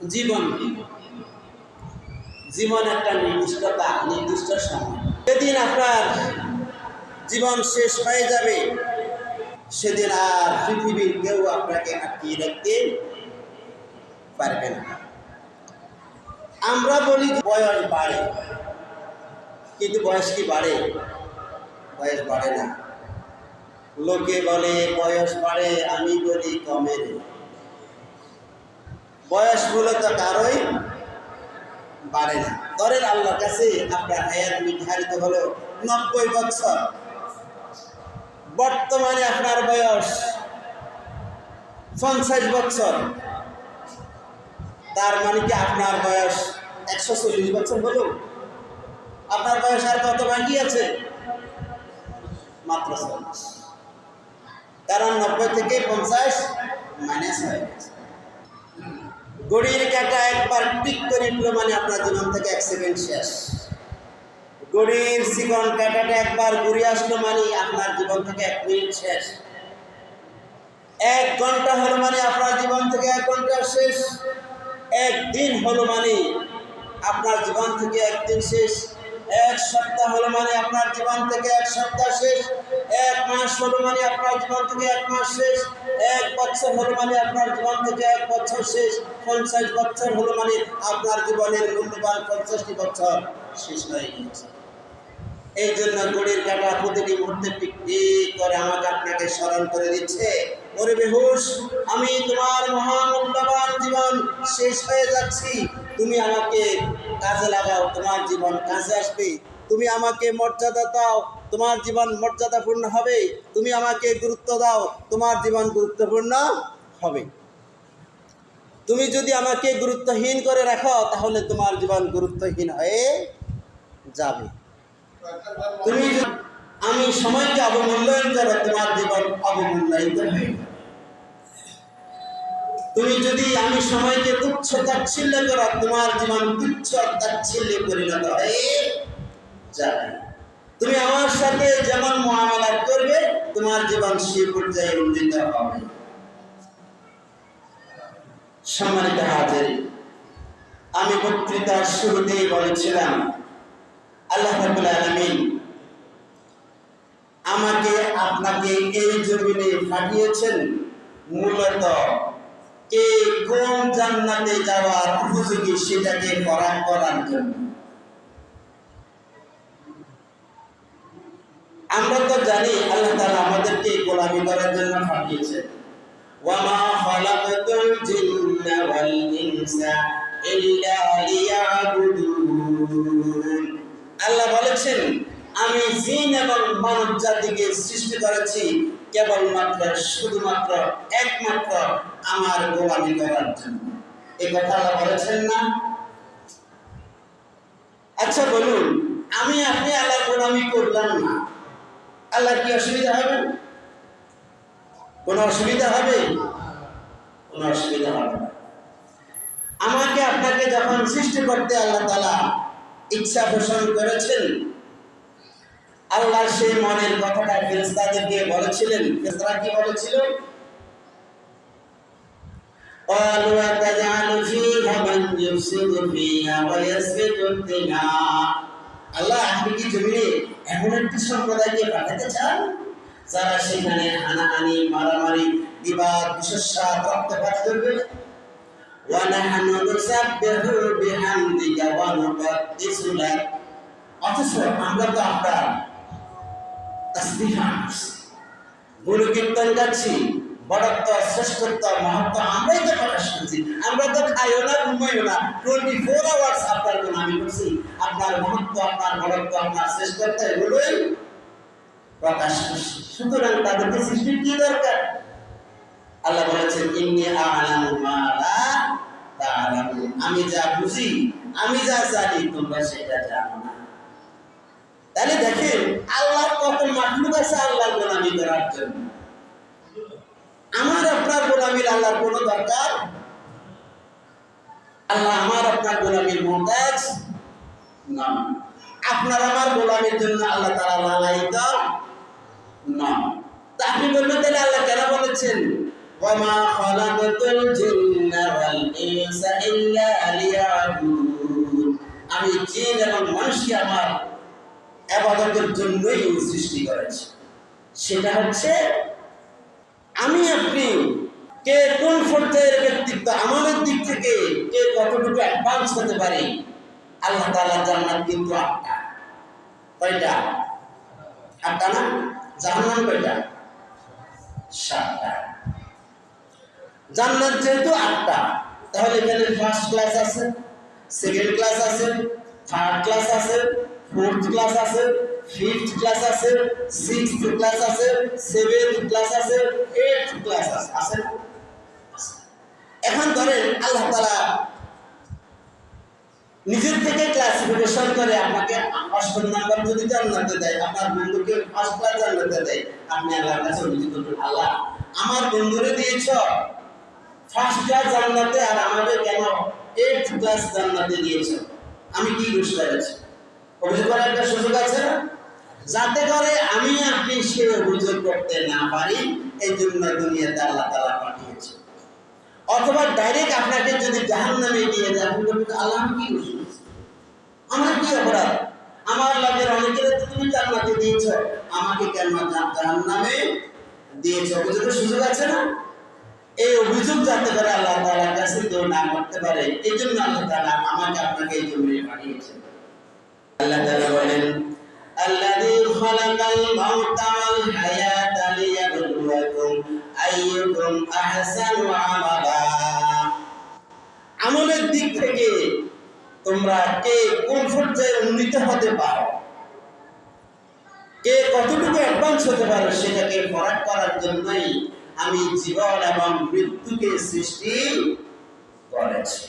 জীবন জীবন একটা নির্দিষ্ট সময়। যেদিন আপনার জীবন শেষ হয়ে যাবে সেদিন আর পৃথিবীর কেউ আপনাকে আটকিয়ে রাখতে পারবে না। আমরা বলি বয়স বাড়ে, কিন্তু বয়স কি বাড়ে? বয়স বাড়ে না। লোকে বলে বয়স বাড়ে, আমি বলি কমে। বয়স মূলত কারোই বাড়ে না। ধরেন আল্লাহর কাছে আপনার হায়াত নির্ধারিত হলো 90 বছর, বর্তমানে আপনার বয়স 50 বছর, তার মানে কি আপনার বয়স 140 বছর হলো? আপনার বয়স আর কত বাকি আছে? মাত্র 40। কারণ 90 থেকে 50 মাইনাস হয়ে গেছে। ঘড়ির কাঁটা একবার টিক করে উঠল মানে আপনার জীবন থেকে 1 সেকেন্ড শেষ। ঘড়ির চিকন কাঁটাটা একবার ঘুরে আসলো মানে আপনার জীবন থেকে 1 মিনিট শেষ। 1 ঘন্টা হলো মানে আপনার জীবন থেকে 1 ঘন্টা শেষ। 1 দিন হলো মানে আপনার জীবন থেকে 1 দিন শেষ। 1 সপ্তাহ হলো মানে আপনার জীবন থেকে 1 সপ্তাহ শেষ। 1 মাস হলো মানে আপনার জীবন থেকে 1 মাস শেষ। 1 বছর হলো মানে আপনার জীবন থেকে 1 বছর শেষ। 50 বছর হলো মানে আপনার জীবনের মূল্যবান 50টি বছর শেষ হয়ে গেছে। এই জন্য ঘড়ির কাঁটা প্রতিটি মুহূর্তে টিক টিক করে আমাকে আপনাকে স্মরণ করে দিচ্ছে, ওরে বেহুশ, আমি তোমার মহামূল্যবান জীবন শেষ হয়ে যাচ্ছি, তুমি আমাকে কাজে লাগাও, তোমার জীবন কাজে আসবে। তুমি আমাকে মর্যাদা দাও, তোমার জীবন মর্যাদাপূর্ণ হবে। তুমি আমাকে গুরুত্ব দাও, তোমার জীবন গুরুত্বপূর্ণ হবে। তুমি যদি আমাকে গুরুত্বহীন করে রাখো তাহলে তোমার জীবন গুরুত্বহীন হয়ে যাবে। তুমি আমি সময়কে অবমূল্যায়ন করো, তোমার জীবন অবমূল্যায়িত হবে। তুমি যদি আমি সময়কে তুচ্ছ তাচ্ছিল্য করো, তোমার জীবন তুচ্ছ তাচ্ছিল্যে পরিণত হয়ে যাবে। তুমি আমার সাথে যেমন মুআমালা করবে তোমার জীবন সেই পর্যায়ে উন্নীত হবে। সম্মানিত হাজির, আমি বক্তৃতার শুরুতেই বলেছিলাম আল্লাহ রাব্বুল আলামিন আমাকে আপনাকে এই জমিনে পাঠিয়েছেন মূলত কে কোন জান্নাতে যাওয়ার উপযোগী সেটাকে করার জন্য। আমরা তো জানি আল্লাহ তাআলা আমাদেরকে গোলামি করার জন্য পাঠিয়েছেন। ওয়ামা খালাকাতুল জিন্না ওয়াল ইনসা ইল্লা লিয়াবুদুন। আল্লাহ বলেছেন আমি জিন এবং মানব জাতিকে সৃষ্টি করেছি কেবলমাত্র শুধুমাত্র একমাত্র আমার গোলামি করার জন্য। এই কথা আল্লাহ বলেছেন না? আচ্ছা বলুন, আমি আপনি আল্লাহর গোলামি করলাম না, আল্লাহর কি অসুবিধা হবে? কোনো অসুবিধা হবে? কোনো অসুবিধা হবে না। আমাকে আপনাকে যখন সৃষ্টি করতে আল্লাহ তাআলা ইচ্ছা পোষণ করেছেন, আল্লাহ সেই মনের কথাটা ফেরেশতাদেরকে বলেছিলেন। ফেরেশতারা কি বলেছিল? قالوا أتجعل فيها من يفسد فيها ويسفك الدماء। আল্লাহ, আপনি কি জমিনে এমন একটি সম্প্রদায়কে পাঠাতে চান যারা সেখানে হানাহানি, মারামারি, বিবাদ, বিশ্বসাত, রক্তপাত করবে? وَنَحْنُ نُسَبِّحُ بِحَمْدِكَ وَنُقَدِّسُ لَكَ। অথচ আমরা তো আপনার তাসবিহ গুণকীর্তন গাচ্ছি, বড়ত্ব, শ্রেষ্ঠত্ব, মহত্ব আমরাই তো প্রকাশ করছি। আমরা তো খাইও না, ঘুমাইও না, 24 আওয়ার্স আপনার গোলামি করছি। আপনার মহত্ব, আপনার বড়ত্ব, আপনার শ্রেষ্ঠত্ব এগুলোই প্রকাশ করছি। সুতরাং তাদেরকে সৃষ্টির কি দরকার? আল্লাহ বলেছেন ইন্নী আ'লামু মা লা তা'লামুন। আমি যা বুঝি, আমি যা জানি তোমরা সেটা জানো না। তাহলে দেখেন আল্লাহর কত মাখলুক আছে আল্লাহর গোলামি করার জন্য। আমার আপনার গোলামির আল্লাহর কোনো দরকার? আল্লাহ আমার আপনার গোলামির মুহতাজ না। আপনার আমার গোলামির জন্য আল্লাহ তাআলা লালায়িত না। তা আপনি বলবেন তাহলে আল্লাহ কেন বলেছেন ওয়ামা খালাকাতুল জিন্না ওয়াল ইনসা ইল্লা লিয়াবুদুন, আমি জিন এবং মানুষকে আমার ইবাদতের জন্যই সৃষ্টি করেছি। সেটা হচ্ছে আমি আপনি কে কোন পর্যায়ের ব্যক্তিত্ব, আমাদের দিক থেকে কে কতটুকু অ্যাডভান্স হতে পারে। আল্লাহ তাআলার জান্নাত কিন্তু 8টা। কয়টা? 8টা না? জাহান্নাম কয়টা? 7টা। জান্নাত যেহেতু 8টা, তাহলে এখানে ফার্স্ট ক্লাস আছে, সেকেন্ড ক্লাস আছে, থার্ড ক্লাস আছে, ফোর্থ ক্লাস আছে, ফিফথ ক্লাস আছে, সিক্সথ ক্লাস আছে, সেভেন্থ ক্লাস আছে, এইটথ ক্লাস আছে। আছে না? এখন ধরেন আল্লাহ তাআলা নিজের থেকে ক্লাসিফিকেশন করে আপনাকে 8 নাম্বার যদি জান্নাতে দেয়, আপনার বন্ধুকে ফার্স্ট ক্লাস জান্নাতে দেয়, আপনি আল্লাহর কাছে অভিযোগ করবেন, আল্লাহ আমার বন্ধুরে দিয়েছ ফার্স্ট ক্লাস জান্নাতে, আর আমাকে কেন 8th ক্লাস জান্নাতে দিয়েছ? আমি কি দোষ করেছি? অভিযোগ করার একটা সুযোগ আছে না? যাতে করে আমি আপনি সে অভিযোগ করতে না পারি, এই জন্য দুনিয়াতে আল্লাহ তাআলা পাঠিয়েছে। অথবা ডাইরেক্ট আপনাকে যদি জাহান্নামে দিয়ে দেয়, আপনি বলবেন আল্লাহ আমি কি দোষ করেছি? আমার কি অপরাধ? আমার লাগের অনেকের তো তুমি জান্নাতে দিয়েছ, আমাকে কেন জাহান্নামে দিয়েছ? অভিযোগের সুযোগ আছে না? এই অভিযোগ যাতে করে আল্লাহ তাআলার কাছে কেউ না করতে পারে, এই জন্য আল্লাহ তাআলা আমাকে আপনাকে এই জন্য পাঠিয়েছেন। আল্লাহ তাআলা বলেন আল্লাযী খালাকাল মাউতা ওয়াল হায়াতা লিয়াবলুয়াকুম আইয়ুকুম আহসানু আমালা। আমলের দিক থেকে তোমরা কে কোন পর্যায়ে উন্নীত হতে পারো, কে কতটুকু অ্যাডভান্স হতে পারো, সেটাকে পরখ করার জন্যই আমি জীবন এবং মৃত্যুকে সৃষ্টি করেছি।